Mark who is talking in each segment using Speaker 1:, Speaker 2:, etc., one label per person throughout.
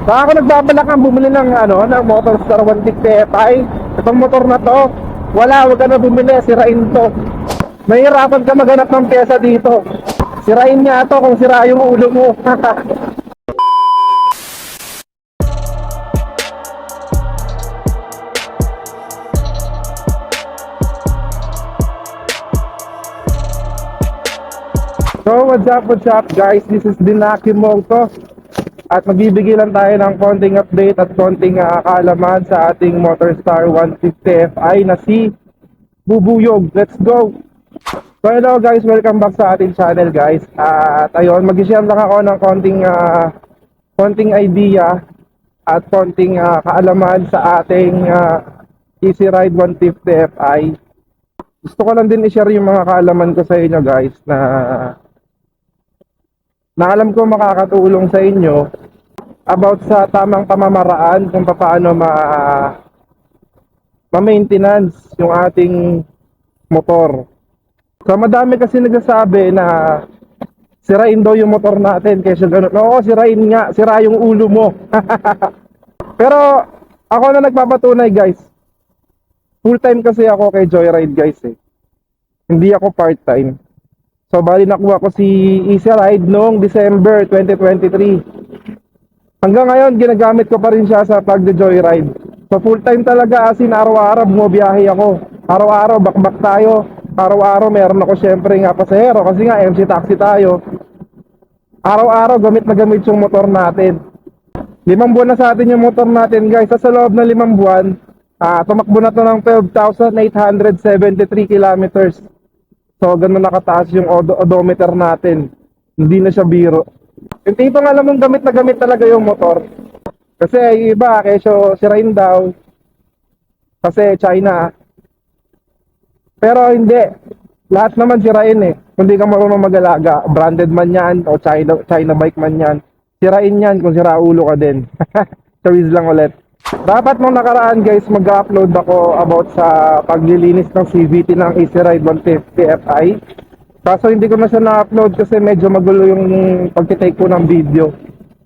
Speaker 1: Saka ako nagbabalak ang bumili ng ng Motorstar 150 Fi. Itong motor na to, wag ka na bumili, sirain to. Mahirapan ka maghanap ng pyesa dito. Sirain niya to kung sira yung ulo mo. So what's up guys, this is Dinaki Moto. At magbibigay lang tayo ng konting update at konting kaalaman sa ating Motorstar 150 Fi na si Bubuyog. Let's go! So hello guys, welcome back sa ating channel guys. At ayun, mag-share lang ako ng konting idea at konting kaalaman sa ating Easy Ride 150 Fi. Gusto ko lang din i-share yung mga kaalaman ko sa inyo guys na alam ko makakatulong sa inyo about sa tamang pamamaraan kung paano ma-maintenance yung ating motor. So madami kasi nagsasabi na sirain daw yung motor natin kaysa ganun. Oo, sirain nga, sira yung ulo mo. Pero ako na nagpapatunay guys. Full time kasi ako kay Joyride guys eh. Hindi ako part time. So bali nakuha ko si Easy Ride noong December 2023. Hanggang ngayon ginagamit ko pa rin siya sa pagde-joyride. So full time talaga, as in araw-araw bumabiyahe ako. Araw-araw bakbak tayo. Araw-araw meron ako syempre nga pasahero kasi nga MC taxi tayo. Araw-araw gamit na gamit yung motor natin. 5 buwan na sa atin yung motor natin guys. Sa loob ng 5 buwan, tumakbo na to ng 12,873 kilometers. So, ganun nakataas yung odometer natin. Hindi na siya biro. Yung tipong alam mong gamit na gamit talaga yung motor. Kasi yung iba, kesyo sirain daw. Kasi China. Pero hindi. Lahat naman sirain eh. Kung di ka marunong mag-alaga. Branded man yan o China bike man yan. Sirain yan kung sira ulo ka din. Charis lang ulit. Dapat nung nakaraan guys, mag-upload ako about sa paglilinis ng CVT ng Easy Ride 150 Fi. Kaso hindi ko na siya na-upload kasi medyo magulo yung pagtitake ko ng video.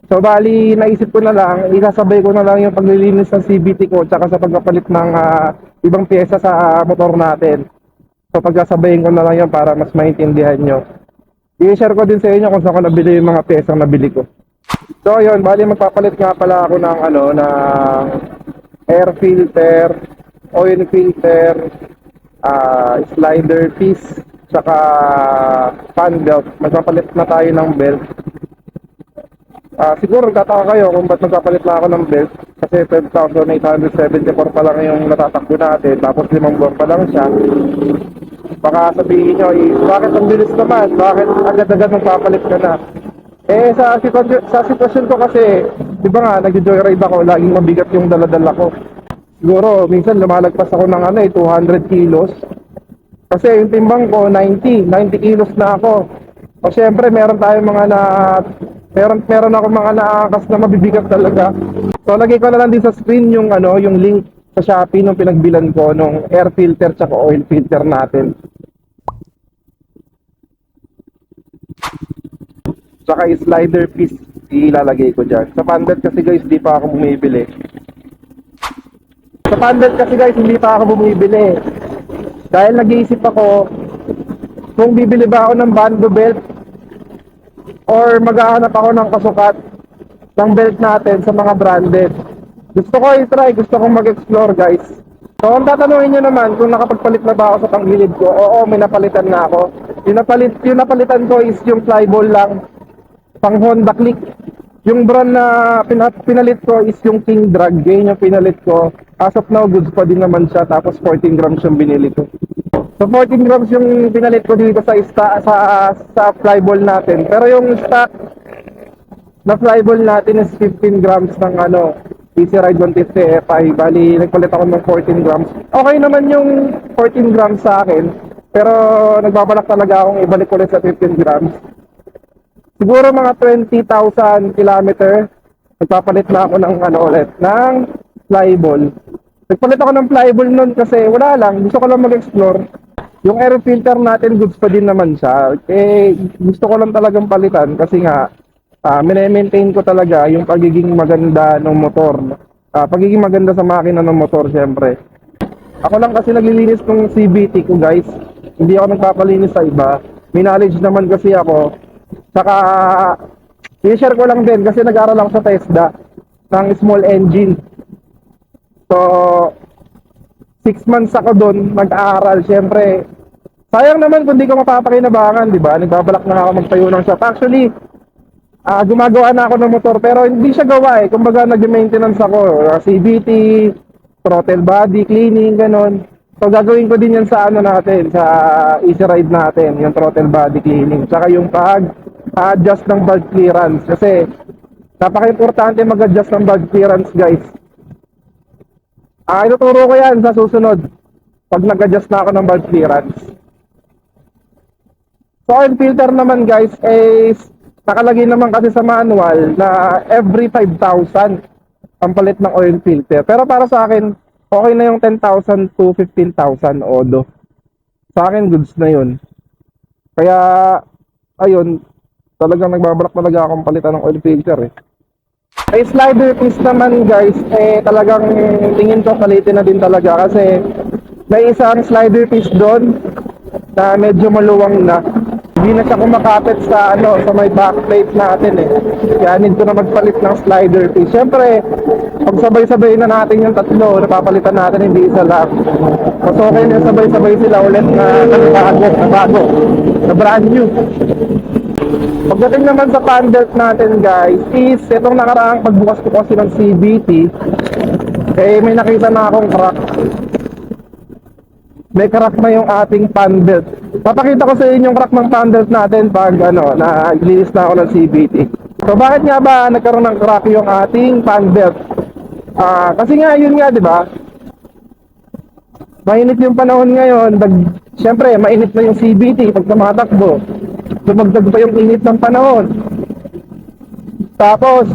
Speaker 1: So bali, naisip ko na lang, isasabay ko na lang yung paglilinis ng CVT ko tsaka sa pagpapalit ng ibang pyesa sa motor natin. So pagkasabayin ko na lang yan para mas maintindihan nyo. I-share ko din sa inyo kung saan ko nabili yung mga pyesang nabili ko. So yun, bali magpapalit nga pala ako ng ng air filter, oil filter, slider piece, saka fan belt. Magpapalit na tayo ng belt. Siguro nagtataka kayo kung ba't magpapalit na ako ng belt kasi 12,874 pa lang yung natatakbo natin tapos 5 buwan pa lang siya. Baka sabihin nyo, bakit ang bilis naman? Bakit agad-agad magpapalit ka na? Eh sa sitwasyon ko kasi, di ba nga, nag-joyride ako, laging mabigat yung daladala ko. Siguro, minsan lumalagpas ako ng 200 kilos. Kasi yung timbang ko, 90 kilos na ako. O syempre, meron ako mga naakas na mabibigat talaga. So, lagay ko na lang din sa screen yung yung link sa Shopee nung pinagbilan ko nung air filter tsaka oil filter natin. Saka slider piece ilalagay ko dyan. Sa pandit kasi guys, hindi pa ako bumibili. Dahil nag-iisip ako kung bibili ba ako ng bando belt or maghahanap ako ng kasukat ng belt natin sa mga branded. Gusto ko i-try, gusto kong mag-explore guys. So kung tatanungin nyo naman kung nakapagpalit na ba ako sa panggilid ko, oo, may napalitan na ako. Yung napalitan ko is yung flyball lang, pang Honda Click. Yung brand na pinalit ko is yung King Drag. Yun yung pinalit ko. As of now, goods pa din naman siya. Tapos 14 grams yung binili ko. So 14 grams yung pinalit ko dito sa flyball natin. Pero yung stock na flyball natin is 15 grams ng Easy Ride 150 Fi. Bali, nagpalit ako ng 14 grams. Okay naman yung 14 grams sa akin. Pero nagbabalak talaga akong ibalik ulit sa 15 grams. Siguro mga 20,000 kilometer, nagpapalit na ako ng ng flyball. Nagpalit ako ng flyball nun kasi wala lang, gusto ko lang mag-explore. Yung air filter natin, goods pa din naman siya. Eh, gusto ko lang talagang palitan kasi nga, Mine-maintain ko talaga yung pagiging maganda ng motor. Pagiging maganda sa makina ng motor, syempre. Ako lang kasi naglilinis ng CVT ko, guys. Hindi ako nagpapalinis sa iba. May knowledge naman kasi ako. Saka, i-share ko lang din kasi nag-aaral ako sa TESDA ng small engine. So, 6 months ako doon, nag-aaral. Syempre, sayang naman kung di ko mapapakinabangan, di ba? Nagbabalak na ako magtayo ng shop. Actually, gumagawa na ako ng motor pero hindi siya gawa eh. Kumbaga nag-maintenance ako, CVT, throttle body, cleaning, ganon. So gagawin ko din yan sa ano natin, sa easy ride natin, yung throttle body cleaning. Tsaka yung pag-adjust ng valve clearance. Kasi napaka-importante mag-adjust ng valve clearance, guys. Ituturo ko yan sa susunod pag nag-adjust na ako ng valve clearance. So oil filter naman, guys, is nakalagay naman kasi sa manual na every 5,000 ang palit ng oil filter. Pero para sa akin, okay na yung 10,000 to 15,000 odo. Sa akin, goods na yun. Kaya, ayun, talagang nagbabalak talaga akong palitan ng oil filter eh. Ay slider piece naman, guys, talagang tingin ko palitin na din talaga kasi may isang slider piece doon na medyo maluwang na. Hindi na siya kumakapit sa sa may backplate natin eh. Kaya need ko na magpalit ng slider piece. Siyempre, pag sabay-sabay na natin yung tatlo, napapalitan natin hindi isa lang. Mas okay na sabay-sabay sila ulit na bago, na brand new. Pagdating naman sa fan belt natin, guys, is itong nakaraang pagbukas ko kasi ng CVT, may nakita na akong crack. May crack na yung ating fan belt. Papakita ko sa inyo yung crack ng fan belt natin pag na-release na ako ng CVT. So bakit nga ba nagkaroon ng crack yung ating fan belt? Kasi nga yun nga, di ba? Mainit yung panahon ngayon. Siyempre, mainit na yung CVT pag tumatakbo. Dumagdag pa yung init ng panahon. Tapos,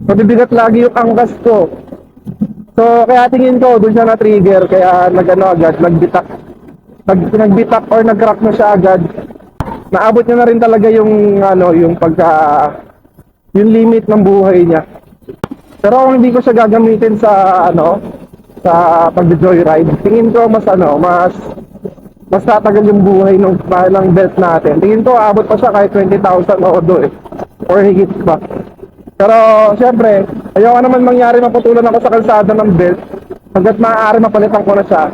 Speaker 1: mabibigat lagi yung angkas ko. So, kaya tingin ko, doon siya na-trigger, kaya nagbitak or nag-crack na siya agad. Naabot niya na rin talaga yung, yung limit ng buhay niya. Pero kung hindi ko siya gagamitin sa, sa pag-joyride, tingin ko mas tatagal yung buhay ng belt natin. Tingin ko, aabot pa siya kahit 20,000 odo eh. Or higit pa. Pero, syempre, ayoko naman mangyari maputulan ako sa kalsada ng belt. Hanggat maaari mapalitan ko na siya.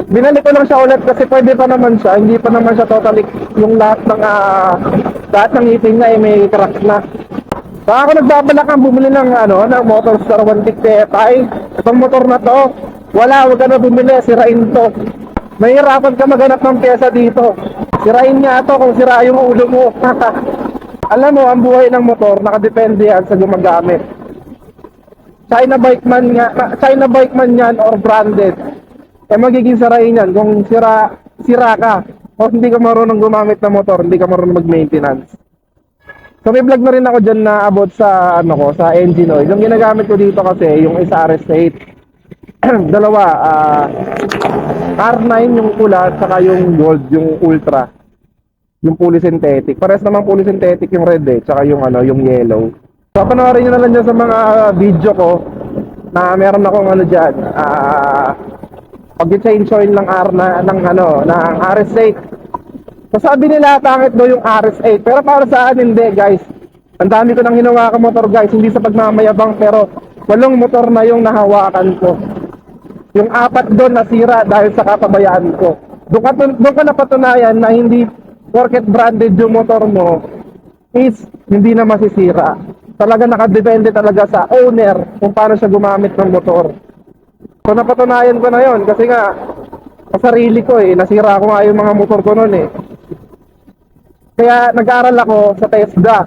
Speaker 1: Binalik ko lang siya ulit kasi pwede pa naman siya. Hindi pa naman siya totally yung lahat ng ngipin niya may crack na. So, ako nagbabalak ang bumili ng, ng Motorstar 150 Fi. Itong motor na to, wag ka na bumili, sirain to. Mahirapan ka maghanap ng pyesa dito. Sirain niya to kung sira yung ulo mo. Alam mo, ang buhay ng motor, nakadepende yan sa gumagamit. China bike man yan or branded. Magiging sirain yan kung sira ka o hindi ka marunong gumamit ng motor, hindi ka marunong mag-maintenance. So may vlog na rin ako dyan na about sa, sa engine oil. Yung ginagamit ko dito kasi, yung SRS8. Dalawa, R9 yung pula, saka yung gold, yung ultra. Yung fully synthetic. Pares naman fully synthetic yung red tsaka yung yung yellow. So panoorin niyo na lang dyan sa mga video ko na meron akong diyan. Pag-change oil ng ng RS8. So sabi nila pangit daw yung RS8, pero para sa akin hindi, guys. Ang dami ko nang hinawakan motor, guys, hindi sa pagmamayabang pero 8 motor na yung nahawakan ko. Yung 4 doon nasira dahil sa kapabayaan ko. Doon ka napatunayan na hindi porket branded yung motor mo is hindi na masisira. Talaga nakadepende talaga sa owner kung paano siya gumamit ng motor. So napatunayan ko na yon kasi nga sa sarili ko nasira ko nga yung mga motor ko noon Kaya nag-aaral ako sa TESDA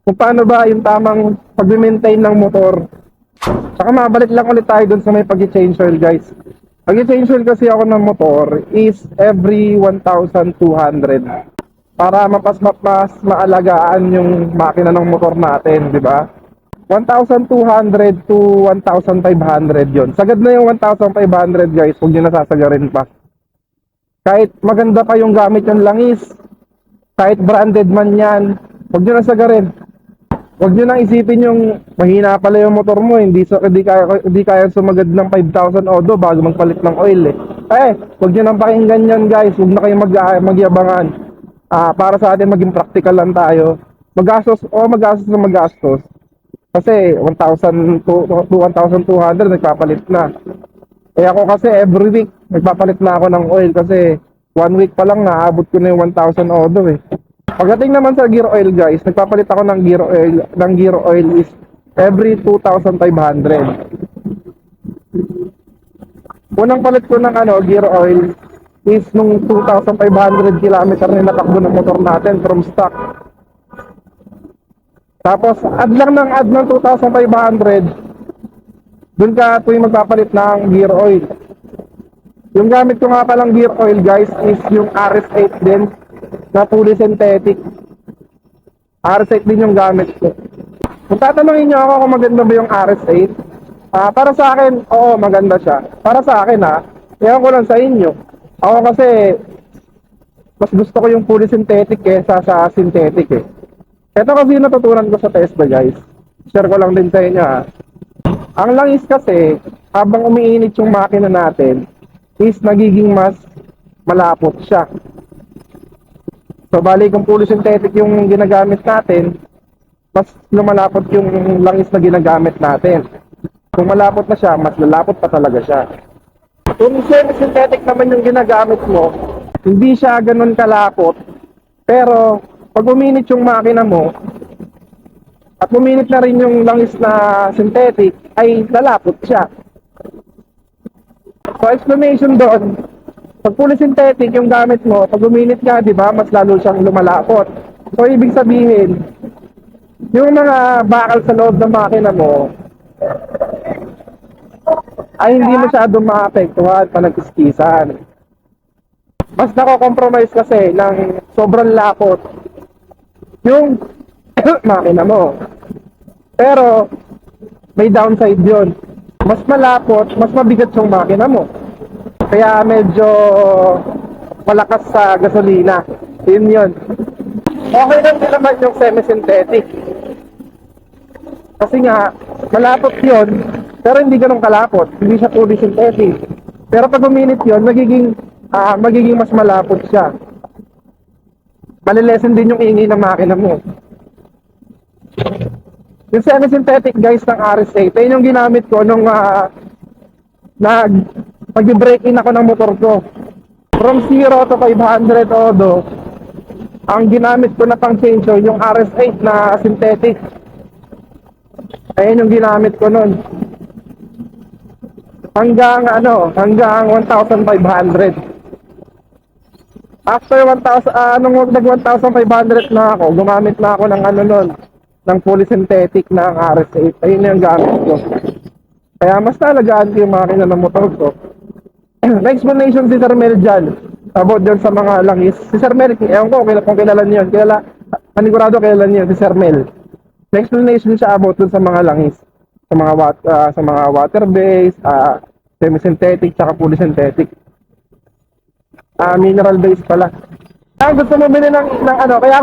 Speaker 1: kung paano ba yung tamang pag-maintain ng motor. Saka mabalik lang ulit tayo dun sa may pag-change oil, guys. Pag-change oil kasi ako ng motor is every 1,200 para mas maalagaan yung makina ng motor natin, di ba? 1,200 to 1,500 yon. Sagad na yung 1,500, guys, huwag nyo nasasagarin pa. Kahit maganda pa yung gamit yung langis, kahit branded man yan, huwag nyo nasagarin. Huwag nyo nang isipin yung mahina pala yung motor mo, hindi kaya sumagad ng 5,000 odo bago magpalit ng oil eh. Huwag nyo nang pakinggan yan guys, huwag na kayong magyabangan. Para sa atin maging practical lang tayo. Magastos na magastos. Kasi 1,000 to 1,200 nagpapalit na. Ako kasi every week nagpapalit na ako ng oil kasi 1 week pa lang naabot ko na yung 1,000 odo eh. Pagdating naman sa gear oil guys, nagpapalit ako ng gear oil is every 2,500. Unang palit ko ng gear oil is nung 2,500 kilometer na natakbo ng motor natin from stock. Tapos add ng 2,500, dun ka tuwing magpapalit ng gear oil. Yung gamit ko nga palang gear oil guys is yung RS8 din na fully synthetic. RS8 din yung gamit ko. Kung tatanungin nyo ako kung maganda ba yung RS8, para sa akin, oo, maganda siya. Para sa akin ewan ko lang sa inyo. Ako kasi, mas gusto ko yung fully synthetic kesa sa synthetic eh. Ito kasi yung natutunan ko sa Tesla guys. Share ko lang din sa inyo Ang langis kasi, habang umiinit yung makina natin, is nagiging mas malapot siya. So bali kung fully synthetic yung ginagamit natin, mas lumalapot yung langis na ginagamit natin. Kung malapot na siya, mas lalapot pa talaga siya. Kung semi-synthetic naman yung ginagamit mo, hindi siya ganun kalapot. Pero pag uminit yung makina mo, at uminit na rin yung langis na synthetic, ay lalapot siya. So explanation doon, pag fully synthetic yung gamit mo, pag uminit ka, di ba, mas lalo siyang lumalapot. So, ibig sabihin, yung mga bakal sa loob ng makina mo, ay hindi masyadong maapektuhan pa nag-iskisan. Mas nako-compromise kasi ng sobrang lapot yung makina mo. Pero, may downside yun. Mas malapot, mas mabigat yung makina mo. Kaya medyo malakas sa gasolina. Yun. Okay lang din naman yung semi-synthetic. Kasi nga, malapot yun, pero hindi ganun kalapot. Hindi siya fully synthetic. Pero pag uminit yun, magiging mas malapot siya. Malilesen din yung ingay ng makina mo. Yung semi-synthetic guys ng RS8, yun yung ginamit ko nung mag-break-in ako ng motor ko. From 0 to 500 odo, ang ginamit ko na pang change oil, yung RS8 na synthetic. Ayun yung ginamit ko nun. Hanggang 1,500. After 1,000, nung nag-1,500 na ako, gumamit na ako ng ng fully synthetic na RS8. Ayun yung gamit ko. Kaya mas talagaan ko yung makina ng motor ko. Na-explanation si Sir Mel dyan about dyan sa mga langis. Si Sir Mel, ewan ko kung kilala niyo yun. Panigurado kilala niyo si Sir Mel. Na-explanation siya about dun sa mga langis. Sa mga water-based, semi-synthetic, tsaka fully synthetic. Mineral-based pala. Kaya kung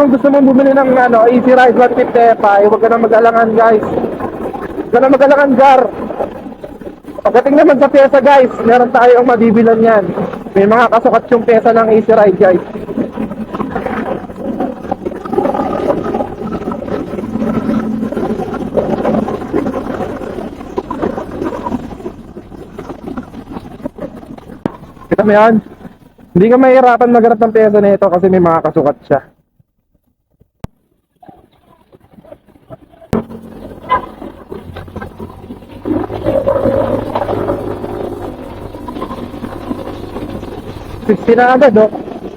Speaker 1: gusto mo bumili ng Easy Ride 150 FI, huwag ka na mag-alangan guys. Huwag ka na mag-alangan gar. Pagdating naman sa pyesa guys, meron tayong mabibilan yan. May mga kasukat yung pyesa ng Easy Ride guys. Kita mo yan? Hindi ka mahirapan maghanap ng pyesa nito kasi may mga kasukat siya. Na agad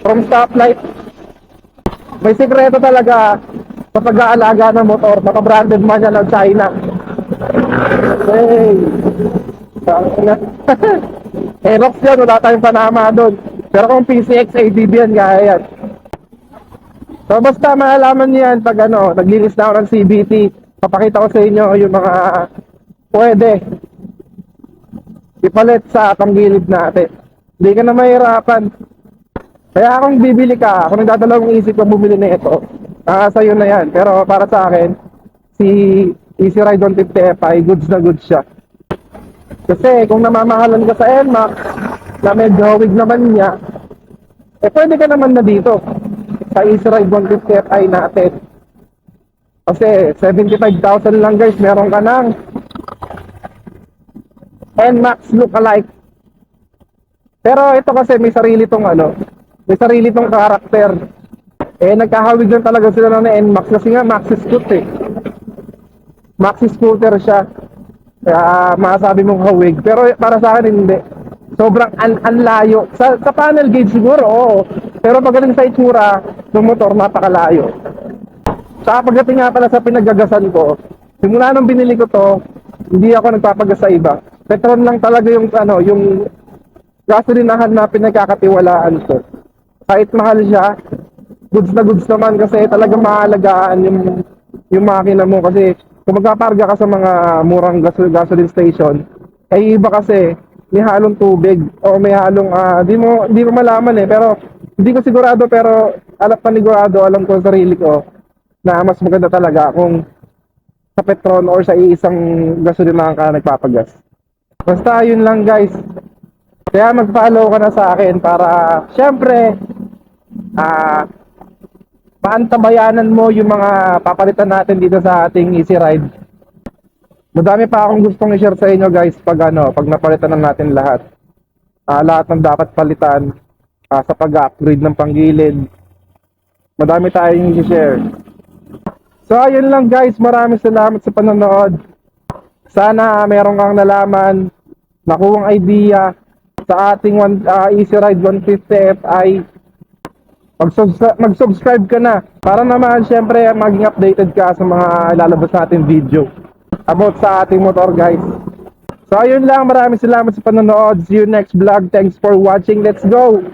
Speaker 1: from stoplight. May sikreto talaga sa pag-aalaga ng motor. Naka-branded man yan ng China. Hey! Aerox yan, wala tayong panama doon. Pero kung PCX ADB yan, kaya yan. So basta maalaman niyo yan pag naglinis na ako ng CVT. Papakita ko sa inyo yung mga pwede ipalit sa panggilid natin. Hindi ka na mahirapan. Kaya kung bibili ka, kung nagdadalawang isip kang bumili na ito, sa'yo na yan. Pero para sa akin, si Easy Ride 150 Fi, goods na goods siya. Kasi kung namamahalan ka sa NMAX, na medyo hawig naman niya, pwede ka naman na dito sa Easy Ride 150 Fi natin. Kasi 75,000 lang guys, meron ka ng NMAX lookalike. Pero ito kasi may sarili tong may sarili tong karakter. Nagkahawig lang talaga sila ng NMAX kasi nga maxi scooter maxi scooter siya. Kaya masasabi mong hawig. Pero para sa akin hindi. Sobrang anlayo. Sa panel gauge siguro, oo. Pero pagdating sa itsura ng motor, napakalayo. Saka pagdating nga pala sa pinagagasan ko, simula nung binili ko to, hindi ako nagpapagas sa iba. Petron lang talaga yung yung gasolinahan na pinagkakatiwalaan ko. Kahit mahal siya, goods na goods naman kasi talagang mahalagaan yung makina mo kasi kung magpaparga ka sa mga murang gasoline station, iba kasi may halong tubig o may halong di mo malaman pero hindi ko sigurado pero alam ko sa sarili ko na mas maganda talaga kung sa Petron or sa iisang gasolinahan ka nagpapagas. Basta yun lang guys. Kaya mag-follow ka na sa akin para syempre paantabayanan mo yung mga papalitan natin dito sa ating Easy Ride. Madami pa akong gustong i-share sa inyo guys pag napalitan na natin lahat. Lahat ng dapat palitan sa pag-upgrade ng panggilid. Madami tayong i-share. So ayun lang guys, maraming salamat sa panonood. Sana meron kang nalaman, nakuhang idea sa ating Easy Ride 150 Fi. Mag-subscribe ka na para naman syempre maging updated ka sa mga ilalabas natin video about sa ating motor guys. So ayun lang, maraming salamat sa panonood. See you next vlog. Thanks for watching. Let's go!